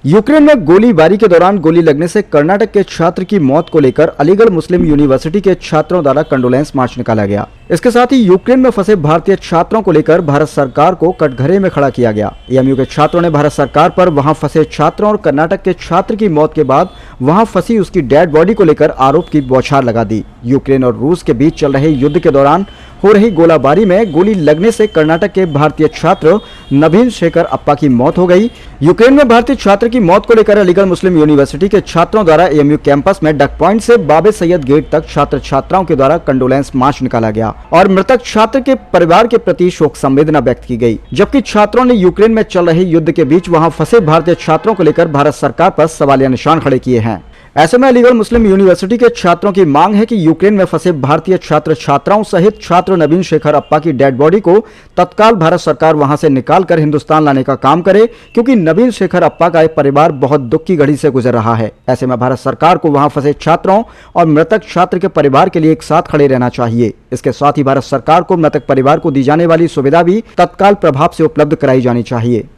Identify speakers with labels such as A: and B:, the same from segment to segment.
A: Ukraine में गोलीबारी के दौरान गोली लगने से कर्नाटक के छात्र की मौत को लेकर अलीगढ़ मुस्लिम यूनिवर्सिटी के छात्रों द्वारा कंडोलेंस मार्च निकाला गया। इसके साथ ही यूक्रेन में फंसे भारतीय छात्रों को लेकर भारत सरकार को कटघरे में खड़ा किया गया। एएमयू के छात्रों ने भारत सरकार पर वहां फंसे छात्रों और कर्नाटक के छात्र की मौत के बाद वहां फंसी उसकी डेड बॉडी को लेकर आरोप की बौछार लगा दी। यूक्रेन और रूस के बीच चल रहे युद्ध के दौरान हो रही गोलाबारी में गोली लगने से कर्नाटक के भारतीय छात्र नवीन शेखर अप्पा की मौत हो गई। यूक्रेन में भारतीय छात्र की मौत को लेकर अलीगढ़ मुस्लिम यूनिवर्सिटी के छात्रों द्वारा एएमयू कैंपस में डक पॉइंट से बाबे सैयद गेट तक छात्र छात्राओं के द्वारा कंडोलेंस मार्च निकाला गया और मृतक छात्र के परिवार के प्रति शोक संवेदना व्यक्त की गई। जबकि छात्रों ने यूक्रेन में चल रहे युद्ध के बीच वहां फंसे भारतीय छात्रों को लेकर भारत सरकार पर सवालिया निशान खड़े किए हैं। ऐसे में अलीगढ़ मुस्लिम यूनिवर्सिटी के छात्रों की मांग है कि यूक्रेन में फंसे भारतीय छात्र छात्राओं सहित छात्र नवीन शेखर अप्पा की डेड बॉडी को तत्काल भारत सरकार वहां से निकालकर हिंदुस्तान लाने का काम करे, क्योंकि नवीन शेखर अप्पा का परिवार बहुत दुख की घड़ी से गुजर रहा है। ऐसे में भारत सरकार को वहां फंसे छात्रों और मृतक छात्र के परिवार के लिए एक साथ खड़े रहना चाहिए। इसके साथ ही भारत सरकार को मृतक परिवार को दी जाने वाली सुविधा भी तत्काल प्रभाव से उपलब्ध कराई जानी चाहिए।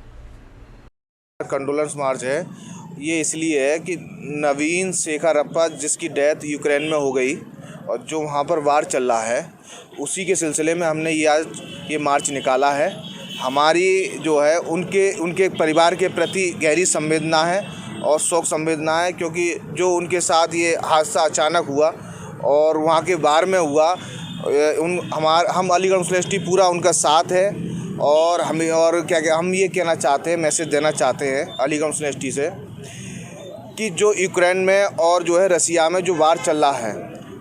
B: कंडोलेंस मार्च है ये इसलिए है कि नवीन शेखर अप्पा जिसकी डेथ यूक्रेन में हो गई और जो वहाँ पर वार चल रहा है, उसी के सिलसिले में हमने ये मार्च निकाला है। हमारी जो है उनके परिवार के प्रति गहरी संवेदना है और शोक संवेदना है, क्योंकि जो उनके साथ ये हादसा अचानक हुआ और वहाँ के वार में हुआ, हम अलीगढ़ मुस्लिम यूनिवर्सिटी पूरा उनका साथ है। और हम ये कहना चाहते हैं, मैसेज देना चाहते हैं अलीगढ़ मुस्लिम यूनिवर्सिटी से कि जो यूक्रेन में और जो है रसिया में जो वार चल रहा है,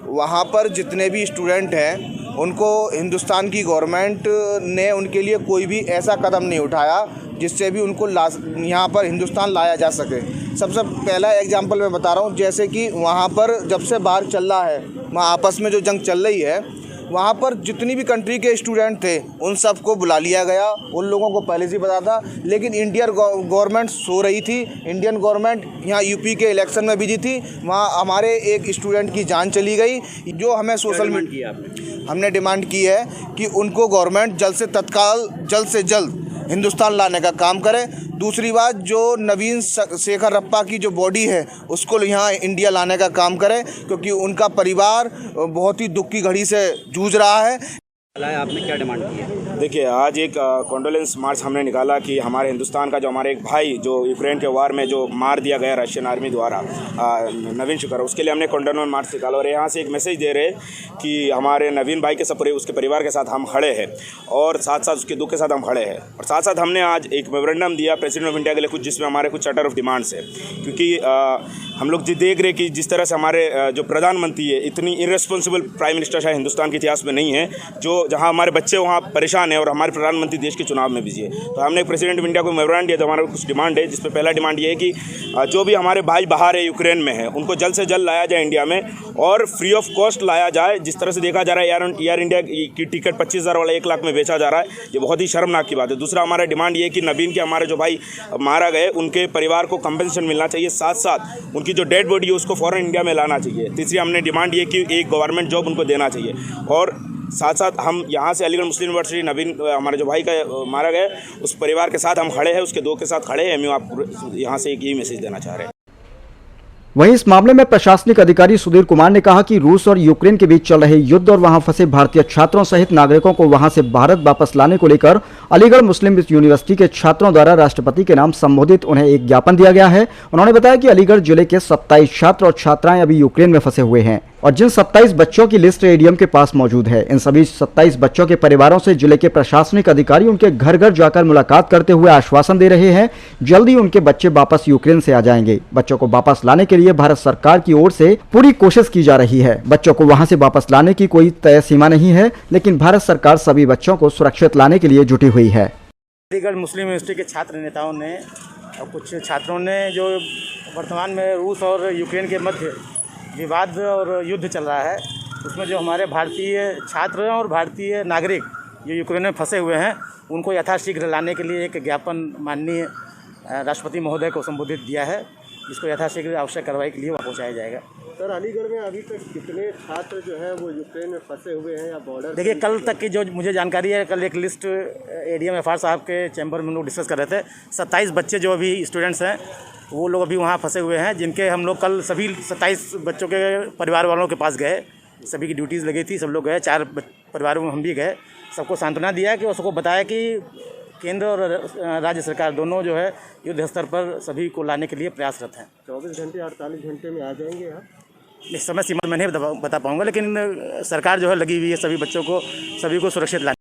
B: वहाँ पर जितने भी स्टूडेंट हैं उनको हिंदुस्तान की गवर्नमेंट ने उनके लिए कोई भी ऐसा कदम नहीं उठाया जिससे भी उनको यहाँ पर हिंदुस्तान लाया जा सके। सबसे पहला एग्जांपल मैं बता रहा हूँ, जैसे कि वहाँ पर जब से वार चल रहा है, वहाँ आपस में जो जंग चल रही है, वहाँ पर जितनी भी कंट्री के स्टूडेंट थे उन सबको बुला लिया गया। उन लोगों को पहले से पता था, लेकिन इंडियन गवर्नमेंट सो रही थी। इंडियन गवर्नमेंट यहाँ यूपी के इलेक्शन में बिजी थी, वहाँ हमारे एक स्टूडेंट की जान चली गई। जो हमें सोशल मीडिया हमने डिमांड की है कि उनको गवर्नमेंट जल्द से जल्द हिंदुस्तान लाने का काम करे। दूसरी बात, जो नवीन शेखर अप्पा की जो बॉडी है उसको यहाँ इंडिया लाने का काम करे, क्योंकि उनका परिवार बहुत ही दुख की घड़ी से जूझ रहा है।
C: आपने क्या डिमांड की है?
D: देखिए, आज एक कॉन्डोलेंस मार्च हमने निकाला कि हमारे हिंदुस्तान का जो हमारे एक भाई जो यूक्रेन के वार में जो मार दिया गया रशियन आर्मी द्वारा, नवीन शेखर, उसके लिए हमने कॉन्डोलेंस मार्च निकाला और यहाँ से एक मैसेज दे रहे कि हमारे नवीन भाई के सपूरे उसके परिवार के साथ हम खड़े हैं और साथ साथ उसके दुख के साथ हम खड़े हैं। और साथ साथ हमने आज एक मेमोरेंडम दिया प्रेसिडेंट ऑफ इंडिया के लिए कुछ, जिसमें हमारे कुछ चार्टर ऑफ डिमांड्स है, क्योंकि हम लोग देख रहे कि जिस तरह से हमारे जो प्रधानमंत्री है, इतनी इररेस्पॉन्सिबल प्राइम मिनिस्टर शायद हिंदुस्तान के इतिहास में नहीं है, जो जहाँ हमारे बच्चे वहाँ परेशान है और हमारे प्रधानमंत्री देश के चुनाव में बिजी है। तो हमने प्रेसिडेंट ऑफ इंडिया को मेमोरेंडम दिया। तो हमारा कुछ डिमांड है, जिसमें पहला डिमांड ये है कि जो भी हमारे भाई बाहर है, यूक्रेन में है, उनको जल्द से जल्द लाया जाए इंडिया में और फ्री ऑफ कॉस्ट लाया जाए। जिस तरह से देखा जा रहा है एयर इंडिया की टिकट 25,000 वाला 1 लाख में बेचा जा रहा है, ये बहुत ही शर्मनाक की बात है। दूसरा हमारा डिमांड ये है कि नवीन के हमारे जो भाई मारा गए उनके परिवार को कंपनसेशन मिलना चाहिए, साथ साथ उनकी जो डेड बॉडी है उसको फ़ौरन इंडिया में लाना चाहिए। तीसरी हमने डिमांड ये कि एक गवर्नमेंट जॉब उनको देना चाहिए और साथ साथ हम यहाँ से अलीगढ़ मुस्लिम यूनिवर्सिटी नवीन हमारे जो भाई का मारा गया उस परिवार के साथ हम खड़े हैं, उसके दो के साथ खड़े हैं। एमयू आप यहाँ से एक यही मैसेज देना चाह रहे हैं।
A: वहीं इस मामले में प्रशासनिक अधिकारी सुधीर कुमार ने कहा कि रूस और यूक्रेन के बीच चल रहे युद्ध और वहां फंसे भारतीय छात्रों सहित नागरिकों को वहां से भारत वापस लाने को लेकर अलीगढ़ मुस्लिम यूनिवर्सिटी के छात्रों द्वारा राष्ट्रपति के नाम संबोधित उन्हें एक ज्ञापन दिया गया है। उन्होंने बताया कि अलीगढ़ जिले के 27 छात्र और छात्राएं अभी यूक्रेन में फंसे हुए हैं और जिन 27 बच्चों की लिस्ट एडीएम के पास मौजूद है, इन सभी 27 बच्चों के परिवारों से जिले के प्रशासनिक अधिकारी उनके घर घर जाकर मुलाकात करते हुए आश्वासन दे रहे हैं जल्दी उनके बच्चे वापस यूक्रेन से आ जाएंगे। बच्चों को वापस लाने के लिए भारत सरकार की ओर से पूरी कोशिश की जा रही है। बच्चों को वहां से वापस लाने की कोई तय सीमा नहीं है, लेकिन भारत सरकार सभी बच्चों को सुरक्षित लाने के लिए जुटी हुई है।
C: अलीगढ़ मुस्लिम यूनिवर्सिटी के छात्र नेताओं ने और कुछ छात्रों ने जो वर्तमान में रूस और यूक्रेन के मध्य विवाद और युद्ध चल रहा है, उसमें जो हमारे भारतीय छात्र और भारतीय नागरिक जो यूक्रेन में फंसे हुए हैं, उनको यथाशीघ्र लाने के लिए एक ज्ञापन माननीय राष्ट्रपति महोदय को संबोधित दिया है, जिसको यथाशीघ्र आवश्यक कार्रवाई के लिए वहाँ पहुँचाया जाएगा।
E: सर, अलीगढ़ में अभी तक कितने छात्र जो हैं वो यूक्रेन में फंसे हुए हैं या बॉर्डर?
C: देखिए, कल तक की जो मुझे जानकारी है, कल एक लिस्ट एडीएम एफआर साहब के चैम्बर में लोग डिस्कस कर रहे थे। 27 बच्चे जो अभी स्टूडेंट्स हैं वो लोग अभी वहाँ फंसे हुए हैं, जिनके हम लोग कल सभी 27 बच्चों के परिवार वालों के पास गए। सभी की ड्यूटीज़ लगी थी, सब लोग गए, 4 परिवारों में हम भी गए। सबको सांत्वना दिया कि और सबको बताया कि केंद्र और राज्य सरकार दोनों जो है युद्ध स्तर पर सभी को लाने के लिए प्रयासरत हैं।
E: 24 घंटे 48 घंटे में आ जाएंगे आप?
C: इस समय सीमा मैं नहीं बता पाऊँगा, लेकिन सरकार जो है लगी हुई है सभी बच्चों को, सभी को सुरक्षित लाने।